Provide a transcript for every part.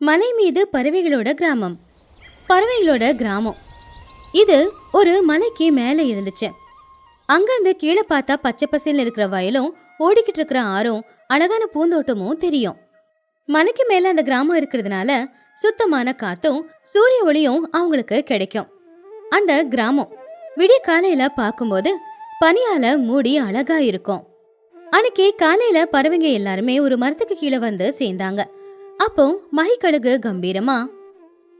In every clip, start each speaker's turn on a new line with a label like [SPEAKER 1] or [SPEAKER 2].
[SPEAKER 1] மலை மீது பறவைகளோட கிராமம். பறவைகளோட கிராமம் இது ஒரு மலைக்கு மேலே இருந்துச்சு. அங்கிருந்து கீழே பார்த்தா பச்சை பசேல்னு இருக்கிற வயலும் ஓடிக்கிட்டு இருக்கிற ஆறும் அழகான பூந்தோட்டமும் தெரியும். மலைக்கு மேல அந்த கிராமம் இருக்கிறதுனால சுத்தமான காத்தும் சூரிய ஒளியும் அவங்களுக்கு கிடைக்கும். அந்த கிராமம் விடிய காலையில பார்க்கும்போது பனியால மூடி அழகா இருக்கும். அன்னைக்கு காலையில பறவைங்க எல்லாருமே ஒரு மரத்துக்கு கீழே வந்து சேர்ந்தாங்க. அப்போ மகிக்கழுகு கம்பீரமா,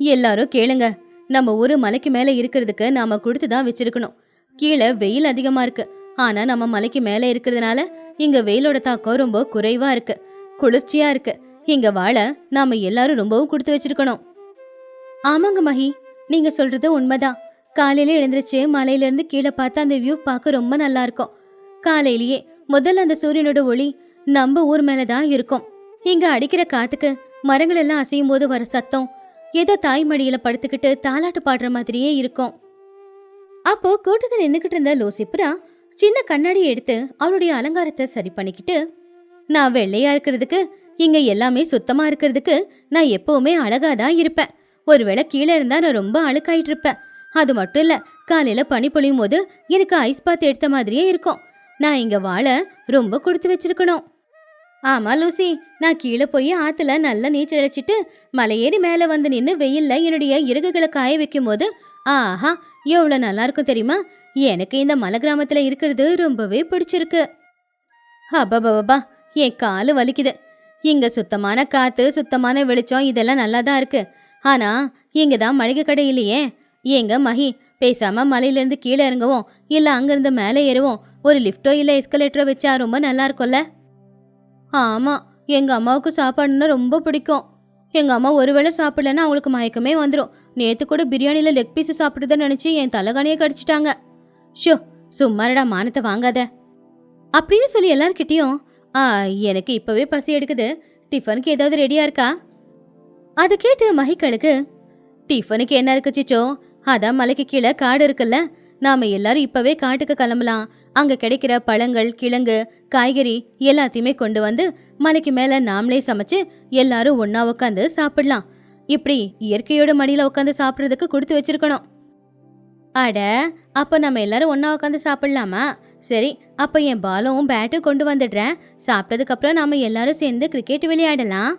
[SPEAKER 1] எல்லாரும் கேளுங்க, நம்ம ஊரு மலைக்கு மேல இருக்கிறதுக்கு நாம கொடுத்துதான் வச்சிருக்கணும். கீழே வெயில் அதிகமா இருக்கு, ஆனா நம்ம மலைக்கு மேல இருக்கிறதுனால இங்க வெயிலோட தாக்கம் ரொம்ப குறைவா இருக்கு, குளிர்ச்சியா இருக்கு. இங்க வாழ நாம எல்லாரும் ரொம்பவும் கொடுத்து வச்சிருக்கணும். ஆமாங்க மகி, நீங்க சொல்றது உண்மைதான். காலையில எழுந்திருச்சு மலையில இருந்து கீழே பார்த்து அந்த வியூ பார்க்க ரொம்ப நல்லா இருக்கும். காலையிலேயே முதல்ல அந்த சூரியனோட ஒளி நம்ம ஊர் மேலதான் இருக்கும். இங்க அடிக்கிற காத்துக்கு மரங்கள் எல்லாம் அசையும் போது வர சத்தம் ஏதோ தாய்மடியில படுத்துக்கிட்டு தாலாட்டு பாடுற மாதிரியே இருக்கும். அப்போ கூட்டத்தில் நின்னுக்கிட்டு இருந்த லூசிபுரா சின்ன கண்ணாடி எடுத்து அவளுடைய அலங்காரத்தை சரி பண்ணிக்கிட்டு, நான் வெள்ளையா இருக்கிறதுக்கு, இங்க எல்லாமே சுத்தமா இருக்கிறதுக்கு நான் எப்பவுமே அழகாதான் இருப்பேன். ஒருவேளை கீழே இருந்தா நான் ரொம்ப அழுக்காயிட்டு இருப்பேன். அது மட்டும் இல்ல, காலையில பனி பொழியும் போது எனக்கு ஐஸ் பாத் எடுத்த மாதிரியே இருக்கும். நான் இங்க வாழ ரொம்ப கொடுத்து வச்சிருக்கணும். ஆமா லூசி, நான் கீழே போய் ஆத்துல நல்லா நீச்சல் அடிச்சிட்டு மலையேறி மேல வந்து நின்று வெயில்ல என்னுடைய இறகுகளை காய வைக்கும் போது ஆஹா எவ்வளவு நல்லா இருக்கும் தெரியுமா. எனக்கு இந்த மலை கிராமத்துல இருக்கிறது ரொம்பவே பிடிச்சிருக்கு. அப்பா, என் காலு வலிக்குது. இங்க சுத்தமான காத்து, சுத்தமான வெளிச்சம் இதெல்லாம் நல்லா தான் இருக்கு. ஆனா இங்கதான் மளிகை கடை இல்லையே. ஏங்க மகி, பேசாம மலையில இருந்து கீழே இறங்குவோம், இல்ல அங்கிருந்து மேலே ஏறுவோம். ஒரு லிஃப்டோ இல்ல எஸ்கலேட்டரோ வச்சா ரொம்ப நல்லா இருக்கும்ல. ஆமா, எங்க அம்மாவுக்கு சாப்பாடுன்னா ரொம்ப பிடிக்கும். எங்க அம்மா ஒருவேளை சாப்பிடலன்னா அவங்களுக்கு மயக்கமே வந்துடும். நேத்து கூட பிரியாணில லெக் பீஸ் சாப்பிடுறத நினைச்சு என் தலைகாணியே கடிச்சிட்டாங்க. ஷோ, சும்மாரடா, மானத்தை வாங்காத அப்படின்னு சொல்லி எல்லார்கிட்டயும், எனக்கு இப்பவே பசி எடுக்குது, டிஃபனுக்கு ஏதாவது ரெடியா இருக்கா? அதை கேட்டு மகிக்களுக்கு, டிஃபனுக்கு என்ன இருக்கு சிச்சோ, அதான் மலைக்கு கீழே காடு இருக்குல்ல, நாம எல்லாரும் இப்பவே காட்டுக்கு கிளம்பலாம். அங்க கிடைக்கிற பழங்கள், கிழங்கு, காய்கறி எல்லாத்தையுமே கொண்டு வந்து மலைக்கு மேல நாமளே சமைச்சு எல்லாரும் ஒன்னா உட்காந்து சாப்பிடலாம். இப்படி இயற்கையோட மடியில உட்காந்து சாப்பிட்றதுக்கு கொடுத்து வச்சிருக்கணும். அட, அப்ப நம்ம எல்லாரும் ஒன்னா உட்காந்து சாப்பிடலாமா? சரி, அப்ப என் பாலும் பேட்டும் கொண்டு வந்துடுறேன். சாப்பிட்டதுக்கு அப்புறம் நாம எல்லாரும் சேர்ந்து கிரிக்கெட் விளையாடலாம்.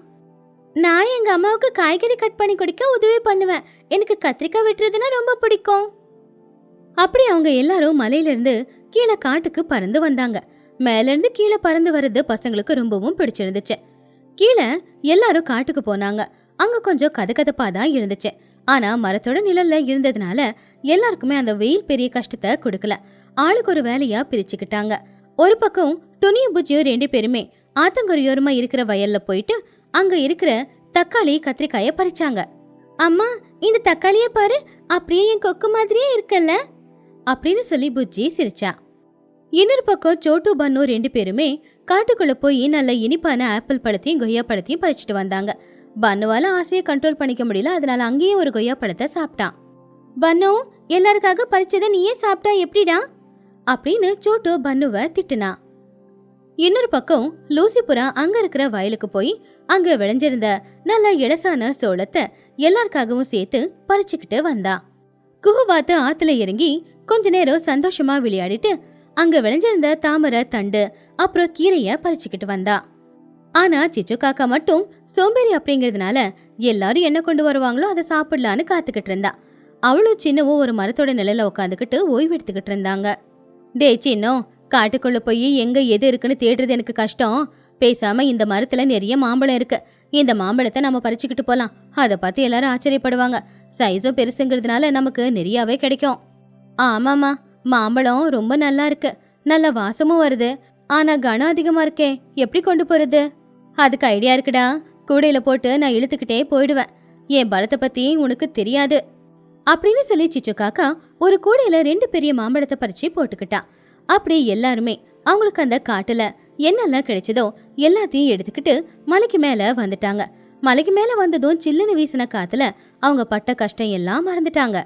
[SPEAKER 1] நான் எங்க அம்மாவுக்கு காய்கறி கட் பண்ணி கொடுக்க உதவி பண்ணுவேன். எனக்கு கத்திரிக்காய் வெட்டுறதுன்னா ரொம்ப பிடிக்கும். அப்படி அவங்க எல்லாரும் மலையிலிருந்து கீழே காட்டுக்கு பறந்து வந்தாங்க. மேல இருந்து கீழே பறந்து வர்றது பசங்களுக்கு ரொம்பவும் பிடிச்சிருந்துச்சு. கீழே எல்லாரும் காட்டுக்கு போனாங்க. அங்க கொஞ்சம் கதகதப்பாதான் இருந்துச்சு. ஆனா மரத்தோட நிழல்ல இருந்ததுனால எல்லாருக்குமே அந்த வெயில் பெரிய கஷ்டத்தை கொடுக்கல. ஆளுக்கு ஒரு வேலையா பிரிச்சுக்கிட்டாங்க. ஒரு பக்கம் துணியும் புஜ்ஜியும் 2 பேருமே ஆத்தங்கரையோரமா இருக்கிற வயல்ல போயிட்டு அங்க இருக்கிற தக்காளி, கத்திரிக்காய பறிச்சாங்க. அம்மா, இந்த தக்காளிய பாரு, அப்படியே என் கொக்கு மாதிரியே இருக்கல்ல அப்படின்னு சொல்லி புஜ்ஜி சிரிச்சா. இன்னொரு பக்கம் சோட்டு, பன்னு 2 பேருமே காட்டுக்குள்ள போய் நல்ல இனிப்பான ஆப்பிள் பழத்தையும் கொய்யா பழத்தையும் பறிச்சுட்டு வந்தாங்க. பன்னுவால ஆசையை கண்ட்ரோல் பண்ணிக்க முடியல, அதனால அங்கேயே ஒரு கொய்யா பழத்தை சாப்பிட்டான். பன்னு, எல்லாருக்காக பறிச்சதை நீயே சாப்பிட்டா எப்படிடா அப்படின்னு சோட்டு பன்னுவை திட்டுனா. இன்னொரு பக்கம் லூசிபுரா அங்க இருக்கிற வயலுக்கு போய் அங்க விளைஞ்சிருந்த நல்ல இளசான சோளத்தை எல்லாருக்காகவும் சேர்த்து பறிச்சுக்கிட்டு வந்தா. குஹுவாத்து ஆத்துல இறங்கி கொஞ்ச நேரம் சந்தோஷமா விளையாடிட்டு அங்க விளைஞ்சிருந்த தாமரை தண்டு அப்புறம் கீரைய பறிச்சுக்கிட்டு வந்தா. ஆனா சிச்சு காக்கா மட்டும் சோம்பேறி அப்படிங்கறதுனால எல்லாரும் என்ன கொண்டு வருவாங்களோ அதை சாப்பிடலான்னு காத்துக்கிட்டு இருந்தா. அவளும் சின்னவும் ஒரு மரத்தோட நிலையில உட்காந்துக்கிட்டு ஓய்வு எடுத்துக்கிட்டு இருந்தாங்க. டே சின்னோ, காட்டுக்குள்ள போய் எங்க எது இருக்குன்னு தேடுறது எனக்கு கஷ்டம். பேசாம இந்த மரத்துல நிறைய மாம்பழம் இருக்கு, இந்த மாம்பழத்தை நம்ம பறிச்சுக்கிட்டு போலாம். அதை பார்த்து எல்லாரும் ஆச்சரியப்படுவாங்க. சைஸும் பெருசுங்கிறதுனால நமக்கு நிறையாவே கிடைக்கும். ஆமாமா, மாம்பழம் ரொம்ப நல்லா இருக்கு, நல்ல வாசமும் வருது. ஆனா கனம் அதிகமா இருக்கே, எப்படி கொண்டு போறது? அதுக்கு ஐடியா இருக்குடா, கூடையில போட்டு நான் இழுத்துக்கிட்டே போயிடுவேன். என் பலத்தை பத்தி உனக்கு தெரியாது அப்படின்னு சொல்லி சிச்சு காக்கா ஒரு கூடையில 2 பெரிய மாம்பழத்தை பறிச்சு போட்டுக்கிட்டா. அப்படி எல்லாருமே அவங்களுக்கு அந்த காட்டுல என்னெல்லாம் கிடைச்சதோ எல்லாத்தையும் எடுத்துக்கிட்டு மலைக்கு மேல வந்துட்டாங்க. மலைக்கு மேல வந்ததும் சில்லுன்னு வீசின காத்துல அவங்க பட்ட கஷ்டம் எல்லாம் மறந்துட்டாங்க.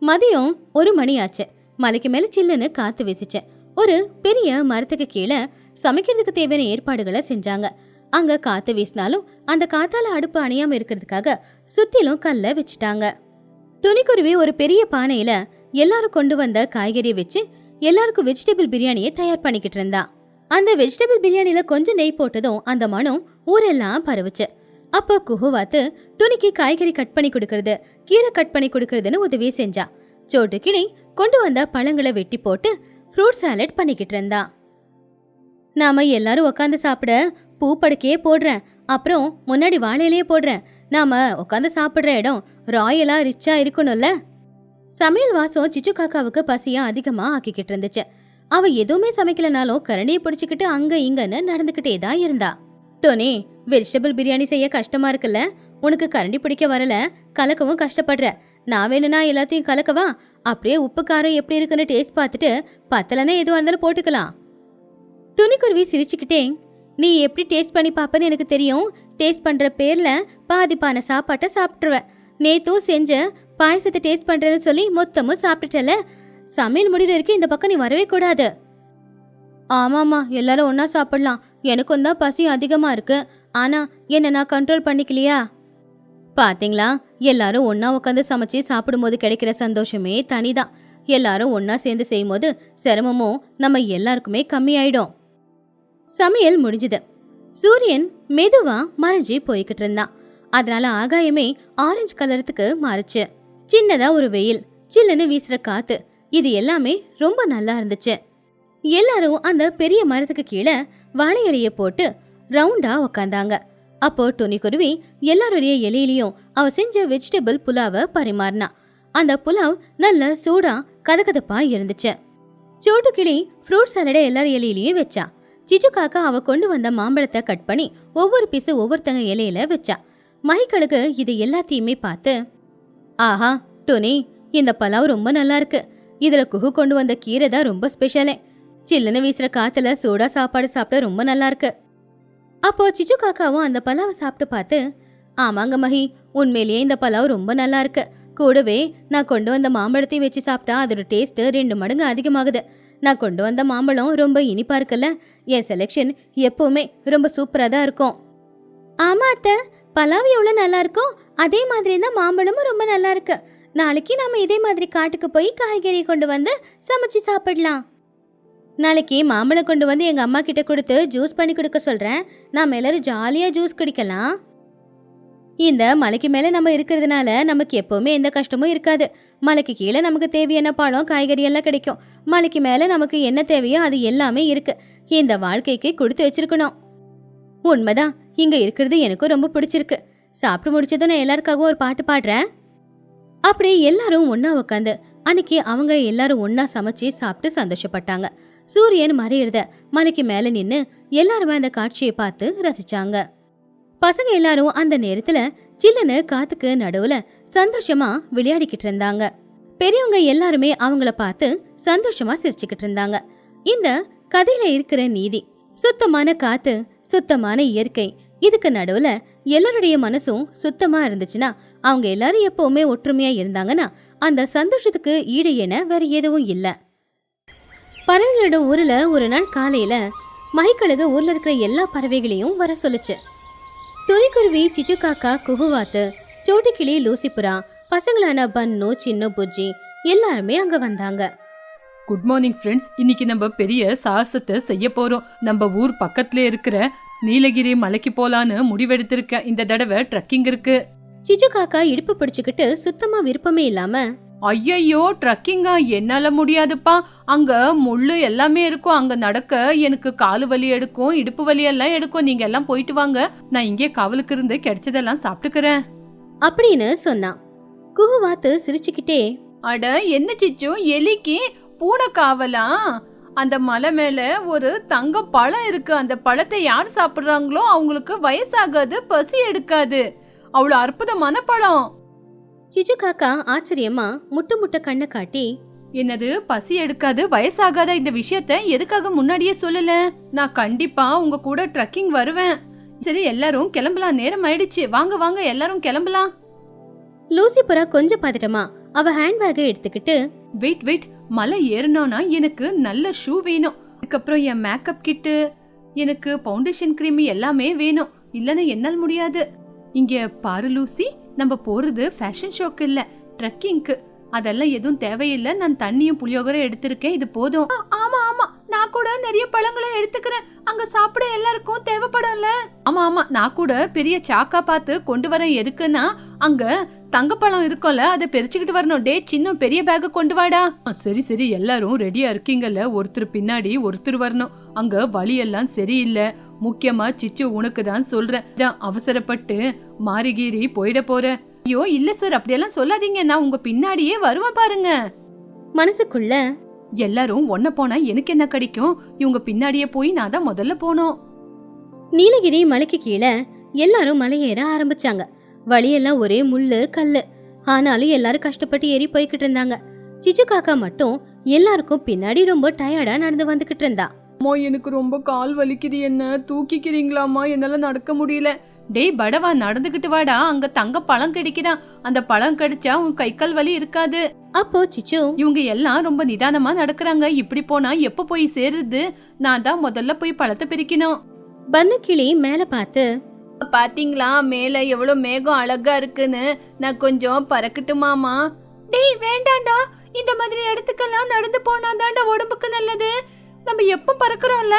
[SPEAKER 1] மதியம் 1 மணி ஆச்சு. மலைக்கு மேல சில்லுன்னு காத்து வீசிச்சு. ஒரு பெரிய மரத்துக்கு கீழே சமைக்கிறதுக்கு தேவையான ஏற்பாடுகளை செஞ்சாங்க. அங்க காத்து வீசினாலும் அந்த காத்தால அடுப்பு அணையாம இருக்கிறதுக்காக சுத்திலும் கல்ல வச்சுட்டாங்க. துணிக்குருவி ஒரு பெரிய பானையில எல்லாரும் கொண்டு வந்த காய்கறியை வச்சு எல்லாருக்கும் வெஜிடபிள் பிரியாணியை தயார் பண்ணிக்கிட்டு இருந்தா. அந்த வெஜிடபிள் பிரியாணில கொஞ்சம் நெய் போட்டதும் அந்த மனம் ஊரெல்லாம் பரவுச்சு. அப்போ குஹுவாத்து துணிக்கு காய்கறி கட் பண்ணி கொடுக்கறது, கீரை கட் பண்ணி கொடுக்கறதுன்னு உதவி செஞ்சா. சோட்டு கிளி கொண்டு வந்த பழங்களை வெட்டி போட்டு ஃப்ரூட் சாலட் பண்ணிக்கிட்டு இருந்தா. நாம எல்லாரும் உட்காந்து சாப்பிட பூ படுக்கையே போடுறேன், அப்புறம் முன்னாடி வாழையிலேயே போடுறேன். நாம உட்காந்து சாப்பிடுற இடம் ராயலா ரிச்சா இருக்கணும்ல. சமையல் வாசம் சிச்சு காக்காவுக்கு பசியா அதிகமா ஆக்கிக்கிட்டு இருந்துச்சு. அவ எதுவுமே சமைக்கலனாலும் கரண்டியை பிடிச்சுக்கிட்டு அங்க இங்கன்னு நடந்துகிட்டே தான் இருந்தா. டோனி, வெஜிடபிள் பிரியாணி செய்ய கஷ்டமா இருக்குல்ல? உனக்கு கரண்டி பிடிக்க வரல, கலக்கவும் கஷ்டப்படுற. நான் வேணும்னா எல்லாத்தையும் கலக்கவா? அப்படியே உப்பு காரம் எப்படி இருக்குன்னு டேஸ்ட் பார்த்துட்டு பத்தலன்னா எதுவா இருந்தாலும் போட்டுக்கலாம். துணிக்குருவி சிரிச்சுக்கிட்டே, நீ எப்படி டேஸ்ட் பண்ணி பாப்பன்னு எனக்கு தெரியும். டேஸ்ட் பண்ற பேர்ல பாதிப்பான சாப்பாட்டை சாப்பிட்டுருவேன். நேத்தும் செஞ்ச பாயசத்தை டேஸ்ட் பண்றேன்னு சொல்லி மொத்தமும் சாப்பிட்டுட்டல. சமையல் முடிவு வரைக்கும் இந்த பக்கம் நீ வரவே கூடாது. ஆமாமா, எல்லாரும் ஒன்னா சாப்பிடலாம். எனக்கும் தான் பசி அதிகமா இருக்கு. ஆனா என்ன நான் கண்ட்ரோல் பண்ணிக்கலையா? பாத்தீங்களா, எல்லாரும் ஒன்னா உட்காந்து சமைச்சு சாப்பிடும்போது கிடைக்கிற சந்தோஷமே தனிதான். எல்லாரும் ஒன்னா சேர்ந்து செய்யும் போது சிரமமும் நம்ம எல்லாருக்குமே கம்மியாயிடும். சமையல் முடிஞ்சுது. சூரியன் மெதுவா மறைஞ்சி போய்கிட்டு இருந்தான். அதனால ஆகாயமே ஆரஞ்சு கலரத்துக்கு மாறுச்சு. சின்னதா ஒரு வெயில், சில்லுன்னு வீசுற காத்து, இது எல்லாமே ரொம்ப நல்லா இருந்துச்சு. எல்லாரும் அந்த பெரிய மரத்துக்கு கீழே வாழை இலைய போட்டு ரவுண்டா உக்காந்தாங்க. அப்போ துணிக்குருவி எல்லாருடைய இலையிலையும் அவ செஞ்ச வெஜிடபிள் புலாவை பரிமாறினா. அந்த புலாவ் நல்ல சூடா கதகதப்பா இருந்துச்சு. சோட்டு கிளி ஃப்ரூட் சாலடை எல்லாரும் இலையிலையும் வச்சா. சிச்சு காக்கா அவ கொண்டு வந்த மாம்பழத்தை கட் பண்ணி ஒவ்வொரு பீஸு ஒவ்வொருத்தங்க இலையில வச்சா. மகிக்களுக்கு இது எல்லாத்தையுமே பார்த்து, ஆஹா டோனி, இந்த பலாவ் ரொம்ப நல்லா இருக்கு. இதுல குஹு கொண்டு வந்த கீரை தான் ரொம்ப ஸ்பெஷலே. சில்லுன்னு வீசுற காத்துல சூடா சாப்பாடு சாப்பிட ரொம்ப நல்லா இருக்கு. அப்போ சிச்சு காக்காவும் அந்த பலாவை சாப்பிட்டு பார்த்து, ஆமாங்க மகி, உண்மையிலேயே இந்த பலாவ் ரொம்ப நல்லா இருக்கு. கூடவே நான் கொண்டு வந்த மாம்பழத்தையும் வச்சு சாப்பிட்டா அதோட டேஸ்ட் 2 மடங்கு அதிகமாகுது. நான் கொண்டு வந்த மாம்பழம் ரொம்ப இனிப்பா இருக்குல்ல. என் செலெக்ஷன் எப்பவுமே ரொம்ப சூப்பரா தான் இருக்கும். ஆமா அத்தை, பலாவ் எவ்வளவு நல்லா இருக்கும் அதே மாதிரி தான் மாம்பழமும் ரொம்ப நல்லா இருக்கு. நாளைக்கு நாம இதே மாதிரி காட்டுக்கு போய் காய்கறி கொண்டு வந்து சமைச்சு சாப்பிடலாம். நாளைக்கு மாம்பழம் கொண்டு வந்து எங்க அம்மா கிட்ட கொடுத்து ஜூஸ் பண்ணி கொடுக்க சொல்றேன். நாம எல்லாரும் ஜாலியா ஜூஸ் குடிக்கலாம். இந்த மலைக்கு மேல நம்ம இருக்கிறதுனால நமக்கு எப்பவுமே எந்த கஷ்டமும் இருக்காது. மலைக்கு கீழே நமக்கு தேவையான பழம் காய்கறி எல்லாம் கிடைக்கும். மலைக்கு மேல நமக்கு என்ன தேவையோ அது எல்லாமே இருக்கு. இந்த வாழ்க்கைக்கு கொடுத்து வச்சிருக்கணும். உண்மைதான், இங்க இருக்கிறது எனக்கும் ரொம்ப பிடிச்சிருக்கு. சாப்பிட்டு முடிச்சதும் நான் எல்லாருக்காகவும் ஒரு பாட்டு பாடுறேன். அப்படியே எல்லாரும் ஒன்னா உட்காந்து அன்னைக்கு அவங்க எல்லாரும் ஒன்னா சமைச்சு சாப்பிட்டு சந்தோஷப்பட்டாங்க. சூரியன் மறையிறத மலைக்கு மேல நின்னு எல்லாருமே அந்த காட்சியை பார்த்து ரசிச்சாங்க. பசங்க எல்லாரும் அந்த நேரத்துல சில்லுன்னு காத்துக்கு நடுவுல சந்தோஷமா விளையாடிக்கிட்டு இருந்தாங்க. பெரியவங்க எல்லாருமே அவங்கள பார்த்து சந்தோஷமா சிரிச்சுக்கிட்டு இருந்தாங்க. இந்த கதையில இருக்கிற நீதி, சுத்தமான காத்து, சுத்தமான இயற்கை, இதுக்கு நடுவுல எல்லாருடைய மனசும் சுத்தமா இருந்துச்சுன்னா, அவங்க எல்லாரும் எப்பவுமே ஒற்றுமையா இருந்தாங்கன்னா அந்த சந்தோஷத்துக்கு ஈடு என வேற எதுவும் இல்ல. பறவைகளோட ஊர்ல ஒரு நாள் காலையில மகிக்கழுகு ஊர்ல இருக்கிற எல்லா பறவைகளையும் வர சொல்லுச்சு. துணிக்குருவி, சிச்சு காக்கா, குஹுவாத்து, சோட்டுக்கிளி, லூசிபுரா, பசங்களான பன்னு, சின்ன புஜ்ஜி எல்லாருமே அங்க வந்தாங்க.
[SPEAKER 2] Good morning friends. இன்னைக்கு நம்ம பெரிய சாகசத்தை செய்ய போறோம். நம்ம ஊர் பக்கத்துல இருக்கிற நீலகிரி மலைக்கு போலான்னு முடிவெடுத்திருக்க. இந்த தடவை ட்ரக்கிங் இருக்கு.
[SPEAKER 1] சிச்சு காக்கா இடுப்பு பிடிச்சுக்கிட்டு சுத்தமா விருப்பமே இல்லாம,
[SPEAKER 2] ஐயையோ ட்ரக்கிங்கா, என்னால முடியாதுப்பா. அங்க முள்ளு எல்லாமே இருக்கும். அங்க நடக்க எனக்கு காலு வலி எடுக்கும், இடுப்பு வலி எல்லாம் எடுக்கும். நீங்க எல்லாம் போயிட்டு வாங்க, நான் இங்கே காவலுக்கு இருந்து கிடைச்சதெல்லாம் சாப்பிட்டுக்கிறேன்
[SPEAKER 1] அப்படின்னு சொன்னான். குஹுவாத்து சிரிச்சுக்கிட்டே,
[SPEAKER 2] அட என்ன சிச்சு, எலிக்கு பூனை காவலா? அந்த மலை மேல ஒரு தங்க பழம் இருக்கு. அந்த பழத்தை யார் சாப்பிடுறாங்களோ அவங்களுக்கு வயசாகாது, பசி எடுக்காது. அவ்வளவு அற்புதமான பழம்.
[SPEAKER 1] சிச்சு காக்கா ஆச்சரியமா முட்டு முட்ட கண்ணை காட்டி,
[SPEAKER 2] என்னது பசி எடுக்காது, வயசாகாத, இந்த விஷயத்த எதுக்காக முன்னாடியே சொல்லல? நான் கண்டிப்பா உங்க கூட ட்ரக்கிங் வருவேன். சரி, எல்லாரும் கிளம்பலாம், நேரம் ஆயிடுச்சு. வாங்க வாங்க எல்லாரும் கிளம்பலாம்.
[SPEAKER 1] லூசிபுரா கொஞ்சம் பதட்டமா அவ ஹேண்ட்பேக்கை எடுத்துக்கிட்டு,
[SPEAKER 2] வெயிட் வெயிட், மலை ஏறணும்னா எனக்கு நல்ல ஷூ வேணும். அதுக்கப்புறம் என் மேக்கப் கிட்டு, எனக்கு ஃபவுண்டேஷன் கிரீம் எல்லாமே வேணும், இல்லன்னா என்னால் முடியாது. இங்க பாரு லூசி, நம்ம போறது ஃபேஷன் ஷோக்கு இல்ல, ட்ரெக்கிங்க்கு. அதெல்லாம் எதுவும் தேவையில்லை. நான் தண்ணியும் புளியோகரை எடுத்திருக்கேன், இது போதும். ஆமா ஆமா, நான் கூட நிறைய பழங்களை எடுத்துக்கிறேன், அங்க சாப்பிட எல்லாருக்கும் தேவைப்படும்ல. ஆமா ஆமா, நான் கூட பெரிய சாக்கா பார்த்து கொண்டு வரேன். எதுக்குன்னா அங்க தங்கப்பழம் இருக்கும்ல, அதை பெரிச்சுக்கிட்டு வரணும். டே சின்ன பெரிய பேக்க கொண்டு வாடா. சரி சரி, எல்லாரும் ரெடியா இருக்கீங்கல்ல, ஒருத்தர் பின்னாடி ஒருத்தர் வரணும். அங்க வழியெல்லாம் சரியில்லை. முக்கியமா சிச்சு உனக்கு தான் சொல்றேன், அவசரப்பட்டு மாரிகீரி போயிட போற. ஐயோ இல்ல சார், அப்படியெல்லாம் சொல்லாதீங்க, நான் உங்க பின்னாடியே வருவேன் பாருங்க.
[SPEAKER 1] மனசுக்குள்ள
[SPEAKER 2] எல்லாரும் ஒன்ன போனா எனக்கு என்ன கிடைக்கும், இவங்க பின்னாடியே போய் நான் தான் முதல்ல போனோம்.
[SPEAKER 1] நீலகிரி மலைக்கு கீழே எல்லாரும் மலையேற ஆரம்பிச்சாங்க. வழியெல்லாம் ஒரே முள்ளு கல்லு. ஆனாலும் எல்லாரும் கஷ்டப்பட்டு ஏறி போய்கிட்டு இருந்தாங்க. சிச்சு காக்கா மட்டும் எல்லாருக்கும் பின்னாடி ரொம்ப டயர்டா நடந்து வந்துகிட்டு இருந்தா.
[SPEAKER 2] அம்மா எனக்கு ரொம்ப கால் வலிக்குது, என்ன தூக்கிக்கிறீங்களாமா, என்னால நடக்க முடியல. டேய் படவா, நடந்துகிட்டு வாடா, அங்க தங்க பழம் கிடைக்குதான், அந்த பழம் கிடைச்சா உன் கை கால் வலி இருக்காது.
[SPEAKER 1] அப்போ சிச்சு,
[SPEAKER 2] இவங்க எல்லாம் ரொம்ப நிதானமா நடக்கிறாங்க, இப்படி போனா எப்ப போய் சேருது, நான் தான் முதல்ல போய் பழத்தை பிரிக்கணும்.
[SPEAKER 1] பன்னுக்கிளி மேல பார்த்து,
[SPEAKER 2] பாத்தீங்களா மேல எவ்வளவு மேகம் அழகா இருக்குன்னு, நான் கொஞ்சம் பறக்கட்டுமாமா? டேய் வேண்டாண்டா, இந்த மாதிரி இடத்துக்கெல்லாம் நடந்து போனாதான்டா உடம்புக்கு நல்லது, நம்ம எப்ப பறக்குறோம்ல.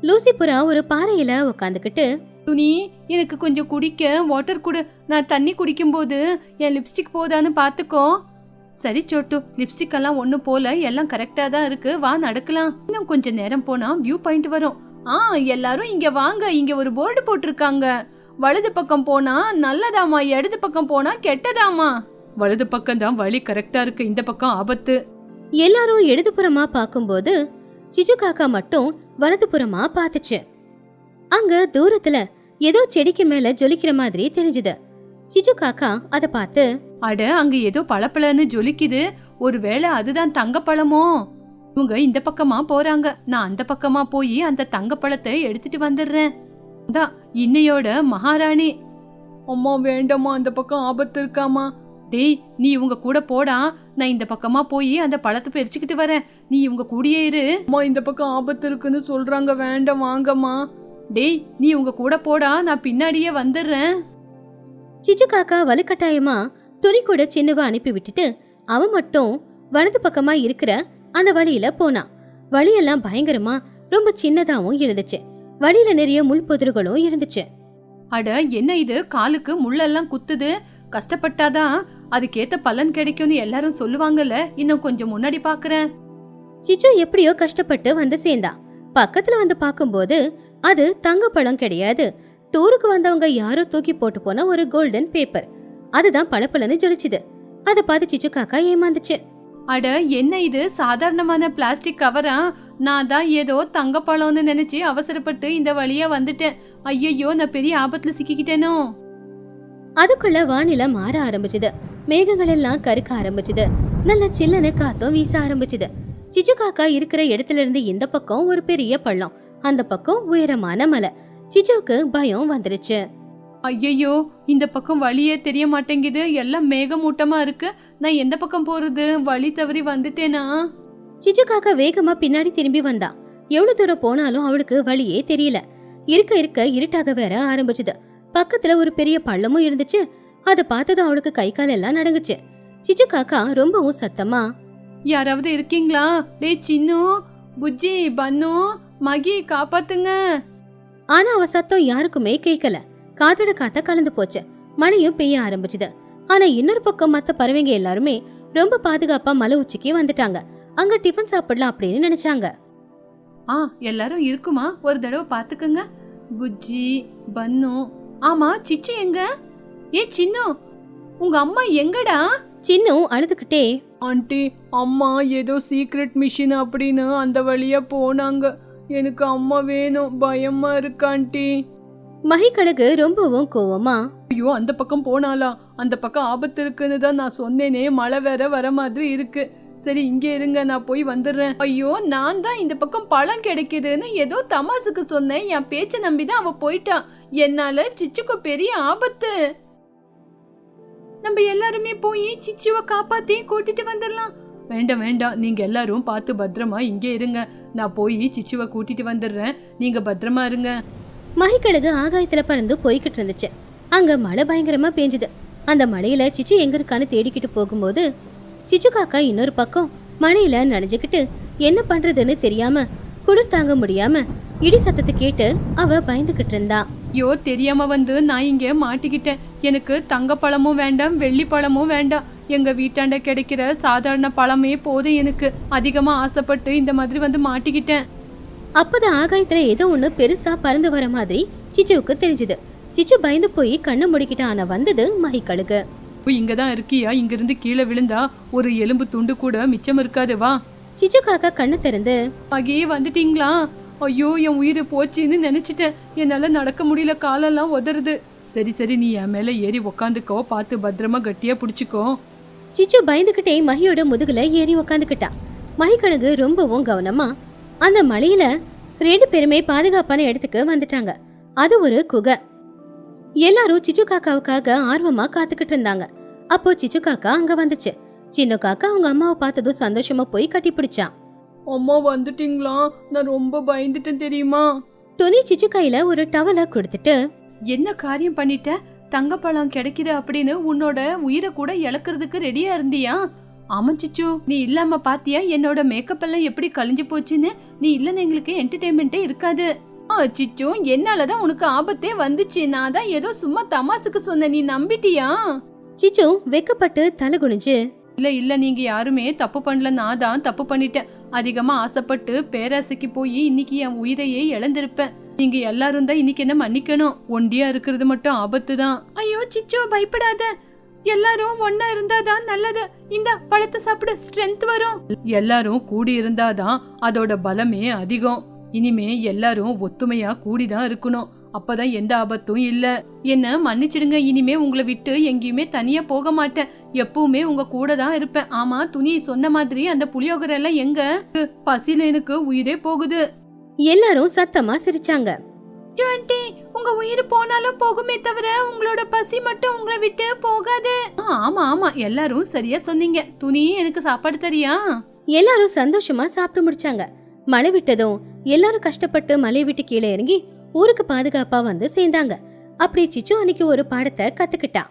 [SPEAKER 1] லூசி புறா ஒரு பாறையில உக்காந்துக்கிட்டு,
[SPEAKER 2] துணி எனக்கு கொஞ்சம் குடிக்க வாட்டர் குடு, நான் தண்ணி குடிக்கும் போது என் லிப்ஸ்டிக் போதான்னு பாத்துக்கோ. சரி சோட்டு, லிப்ஸ்டிக் எல்லாம் ஒண்ணு போல, எல்லாம் கரெக்டா தான் இருக்கு, வா நடக்கலாம். இன்னும் கொஞ்ச நேரம் போனா வியூ பாயிண்ட் வரும். எல்லாரும் இங்க வாங்க, இங்க ஒரு போர்டு போட்டிருக்காங்க, வலது பக்கம் போனா நல்லதாமா, இடது பக்கம் போனா கெட்டதாமா. வலது பக்கம் தான் வழி கரெக்டா இருக்கு, இந்த பக்கம் ஆபத்து.
[SPEAKER 1] எல்லாரும் இடதுபுறமா பாக்கும்போது சிச்சு காக்கா மட்டும் வலதுபுறமா பாத்துச்சு. அங்க தூரத்துல ஏதோ செடிக்கு மேல ஜொலிக்கிற மாதிரி தெரிஞ்சுது. சிச்சு காக்கா அத பார்த்து,
[SPEAKER 2] அட அங்க ஏதோ பழப்பழன்னு ஜொலிக்குது, ஒருவேளை அதுதான் தங்க பழமோ. இவங்க இந்த பக்கமா போறாங்க, நான் அந்த பக்கமா போய் அந்த தங்க பழத்தை எடுத்துட்டு வந்துடுறேன். இன்னையோட மகாராணி. அம்மா வேண்டாமா, அந்த பக்கம் ஆபத்து இருக்காமா. டேய் நீ இவங்க கூட போடா, நான் இந்த பக்கமா போய் அந்த பழத்தை பறிச்சுக்கிட்டு வரேன், நீ இவங்க கூடயே இரு. அம்மா இந்த பக்கம் ஆபத்து இருக்குன்னு சொல்றாங்க, வேண்டாம் வாங்கம்மா. டேய் நீ உங்க கூட போடா, நான் பின்னாடியே வந்துடுறேன்.
[SPEAKER 1] சிச்சு காக்கா வலுக்கட்டாயமா துணி கூட சின்னவ அனுப்பி விட்டுட்டு அவன் மட்டும் வலது பக்கமா இருக்கிற அந்த வழியில போனான். வழியெல்லாம் பயங்கரமா ரொம்ப சின்னதாவும் இருந்துச்சு. வழியில நிறைய முள் புதர்களும் இருந்துச்சு.
[SPEAKER 2] அட என்ன இது, காலுக்கு முள்ளெல்லாம் குத்துது, கஷ்டப்பட்டாதான் அதுக்கேத்த பலன் கிடைக்கும்னு எல்லாரும் சொல்லுவாங்கல்ல, இன்னும் கொஞ்சம் முன்னாடி பாக்குறேன்.
[SPEAKER 1] சிச்சு எப்படியோ கஷ்டப்பட்டு வந்து சேர்ந்தா. பக்கத்துல வந்து பாக்கும்போது அது தங்க பழம் கிடையாது, டூருக்கு வந்தவங்க யாரோ தூக்கி போட்டு போன ஒரு கோல்டன் பேப்பர். அதுதான் பளபளன்னு ஜொலிச்சுது. அத பார்த்து சிச்சு காக்கா ஏமாந்துச்சு.
[SPEAKER 2] அட என்ன இது, சாதாரணமான பிளாஸ்டிக் கவரா? நான் தான் ஏதோ தங்க பழம்னு நினைச்சு அவசரப்பட்டு இந்த வழியா வந்துட்டேன். ஐயோ நான் பெரிய ஆபத்துல சிக்கிக்கிட்டேனோ.
[SPEAKER 1] அதுக்குள்ள வானிலை மாற ஆரம்பிச்சுது. மேகங்கள் எல்லாம் கருக்க ஆரம்பிச்சுது. நல்ல சில்லன காத்தும் வீச ஆரம்பிச்சுது. சிச்சு காக்கா இருக்கிற இடத்துல இருந்து இந்த பக்கம் ஒரு பெரிய பள்ளம், அந்த பக்கம் உயரமான மலை. சிச்சுக்கு பயம் வந்துருச்சு.
[SPEAKER 2] ஐயோ இந்த பக்கம் வழியே தெரிய மாட்டேங்குது, எல்லாம் மேகமூட்டமா இருக்கு, நான் எந்த பக்கம் போறது, வழி தவறி வந்துட்டேனா?
[SPEAKER 1] சிச்சு காக்கா வேகமா பின்னாடி திரும்பி வந்தா. எவ்வளவு தூரம் போனாலும் அவளுக்கு வழியே தெரியல. இருக்க இருக்க இருட்டாக வேற ஆரம்பிச்சுது. பக்கத்துல ஒரு பெரிய பள்ளமும் இருந்துச்சு. அத பார்த்ததும் அவளுக்கு கை கால் எல்லாம் நடுங்குச்சு. சிச்சு காக்கா ரொம்பவும் சத்தமா,
[SPEAKER 2] யாராவது இருக்கீங்களா? டே சின்னு, புஜ்ஜி, பன்னு, மகி காப்பாத்துங்க.
[SPEAKER 1] ஆனா அவ சத்தம் யாருக்குமே கேட்கல. காத்தோட காத்த கலந்து போச்சு. மழையும் பெய்ய ஆரம்பிச்சுது. ஆனா இன்னொரு பக்கம் மத்த பறவைங்க எல்லாருமே ரொம்ப பாதுகாப்பா மலை உச்சிக்கு வந்துட்டாங்க. அங்க டிஃபன் சாப்பிடலாம் அப்படின்னு நினைச்சாங்க.
[SPEAKER 2] எல்லாரும் இருக்குமா, ஒரு தடவை பாத்துக்கங்க. புஜ்ஜி, பன்னு. ஆமா சிச்சு எங்க? ஏ சின்னு, உங்க அம்மா எங்கடா?
[SPEAKER 1] சின்னு அழுதுகிட்டே,
[SPEAKER 2] ஆண்டி அம்மா ஏதோ சீக்ரெட் மிஷின் அப்படின்னு அந்த வழியா போனாங்க, எனக்கு அம்மா வேணும், பயமா இருக்கு ஆண்டி.
[SPEAKER 1] மகிக்கழகு ரொம்பவும் கோவமா,
[SPEAKER 2] ஐயோ அந்த பக்கம் போனாலா, அந்த பக்கம் ஆபத்து இருக்குன்னு தான் நான் சொன்னேனே, மழை வேற வர மாதிரி இருக்கு. சரி இங்கே இருங்க, நான் போய் வந்துடுறேன். ஐயோ நான் தான் இந்த பக்கம் பழம் கிடைக்குதுன்னு ஏதோ தமாசுக்கு சொன்னேன், என் பேச்ச நம்பிதான் அவ போயிட்டான். என்னால சிச்சுக்கு பெரிய ஆபத்து. நம்ம எல்லாருமே போய் சிச்சுவை காப்பாத்தி கூட்டிட்டு வந்துடலாம். வேண்டாம் வேண்டாம், நீங்க எல்லாரும் பார்த்து பத்திரமா இங்கே இருங்க. நான் போய் சிச்சுவை கூட்டிட்டு வந்துடுறேன், நீங்க பத்திரமா இருங்க.
[SPEAKER 1] மகிக்கழுகு ஆகாயத்துல பறந்து போய்கிட்டு இருந்துச்சு. அங்க மழை பயங்கரமா பெஞ்சுது. அந்த மழையில சிச்சு எங்க இருக்கான்னு தேடிக்கிட்டு போகும்போது சிச்சு காக்கா இன்னொரு பக்கம் மழையில நனைஞ்சுக்கிட்டு என்ன பண்றதுன்னு தெரியாம குளிர் தாங்க முடியாம இடி சத்தத்தை கேட்டு அவ பயந்துகிட்டு இருந்தா.
[SPEAKER 2] ஐயோ, தெரியாம வந்து நான் இங்க மாட்டிக்கிட்டேன். எனக்கு தங்க பழமும் வேண்டாம், வெள்ளி பழமும் வேண்டாம். எங்க வீட்டாண்ட கிடைக்கிற சாதாரண பழமே போதும். எனக்கு அதிகமா ஆசைப்பட்டு இந்த மாதிரி வந்து மாட்டிக்கிட்டேன்.
[SPEAKER 1] அப்பதான் ஆகாயத்துல ஏதோ ஒண்ணு பெருசா பறந்து வர மாதிரி சிச்சுவுக்கு தெரிஞ்சுது. சிச்சு பயந்து போய் கண்ணு முடிக்கிட்டு ஆன வந்தது மகிக்கழுகு.
[SPEAKER 2] இங்கதான் இருக்கியா? இங்க இருந்து கீழே விழுந்தா ஒரு எலும்பு துண்டு கூட மிச்சம் இருக்காது. வா.
[SPEAKER 1] சிச்சு காக்கா கண்ணு திறந்து,
[SPEAKER 2] மகி வந்துட்டீங்களா? ஐயோ, என் உயிர் போச்சுன்னு நினைச்சிட்டேன். என்னால நடக்க முடியல, காலெல்லாம் உதறுது. சரி சரி, நீ என் மேல ஏறி உக்காந்துக்கோ, பார்த்து பத்திரமா கட்டியா பிடிச்சிக்கோ.
[SPEAKER 1] சிச்சு பயந்துகிட்டே மகியோட முதுகுல ஏறி உக்காந்துக்கிட்டா. மகிக்கழுகு ரொம்பவும் கவனமா அந்த மலையில 2 பேருமே பாதுகாப்பான இடத்துக்கு வந்துட்டாங்க. அது ஒரு குகை. எல்லாரும் சிச்சு காக்காவுக்காக ஆர்வமா காத்துக்கிட்டு இருந்தாங்க. அப்போ சிச்சு காக்கா அங்க வந்துச்சு. சின்ன காக்கா அவங்க அம்மாவை பார்த்ததும் சந்தோஷமா போய் கட்டி பிடிச்சான்.
[SPEAKER 2] அம்மா வந்துட்டீங்களா? நான் ரொம்ப பயந்துட்டேன் தெரியுமா?
[SPEAKER 1] துணி சிச்சு கையில ஒரு டவலை கொடுத்துட்டு,
[SPEAKER 2] என்ன காரியம் பண்ணிட்ட? தங்கப்பழம் கிடைக்குது அப்படின்னு உன்னோட உயிரை கூட இழக்கிறதுக்கு ரெடியா இருந்தியா? ஆமா சிச்சு, நீ இல்லாம பாத்தியா என்னோட மேக்கப் எல்லாம் எப்படி கழிஞ்சு போச்சுன்னு? நீ இல்லன்னு எங்களுக்கு என்டர்டெயின்மெண்டே இருக்காது. சிச்சு, என்னாலதான் உனக்கு ஆபத்தே வந்துச்சு. நான் தான் ஏதோ சும்மா தமாசுக்கு சொன்ன, நீ நம்பிட்டியா?
[SPEAKER 1] சிச்சு வெக்கப்பட்டு தலை குனிஞ்சு,
[SPEAKER 2] இல்ல இல்ல, நீங்க யாருமே தப்பு பண்ணல, நான் தான் தப்பு பண்ணிட்டேன். அதிகமா ஆசைப்பட்டு பேராசைக்கு போய் இன்னைக்கு என் உயிரையே இழந்திருப்பேன். நீங்க எல்லாரும் தான் இன்னைக்கு என்ன மன்னிக்கணும். ஒண்டியா இருக்கிறது மட்டும் ஆபத்து தான். ஐயோ சிச்சு, பயப்படாத. எல்லாரும் ஒன்னா இருந்தாதான் நல்லது. இந்த பழத்தை சாப்பிடு, ஸ்ட்ரென்த் வரும். எல்லாரும் கூடி இருந்தாதான் அதோட பலமே அதிகம். இனிமே எல்லாரும் ஒத்துமையா கூடிதான் இருக்கணும். அப்பதான் எந்த ஆபத்தும் இல்ல. என்ன மன்னிச்சிடுங்க. இனிமே உங்களை விட்டு எங்கேயுமே தனியா போக மாட்டேன். எப்பவுமே உங்க கூட தான் இருப்பேன். ஆமா, துணி சொன்ன மாதிரி அந்த புளியோகரை எல்லாம் எங்க? பசியில எனக்கு உயிரே போகுது.
[SPEAKER 1] எல்லாரும் சத்தமா சிரிச்சாங்க.
[SPEAKER 2] ஆண்டி, உங்க உயிர் போனாலும் போகுமே தவிர உங்களோட பசி மட்டும் உங்களை விட்டு போகாது. ஆமா ஆமா, எல்லாரும் சரியா சொன்னீங்க. துணி, எனக்கு சாப்பாடு தரியா?
[SPEAKER 1] எல்லாரும் சந்தோஷமா சாப்பிட்டு முடிச்சாங்க. மழை விட்டதும் எல்லாரும் கஷ்டப்பட்டு மலையை விட்டு கீழே இறங்கி ஊருக்கு பாதுகாப்பா வந்து சேர்ந்தாங்க. அப்படி சிச்சு அன்னைக்கு ஒரு பாடத்தை கத்துக்கிட்டான்.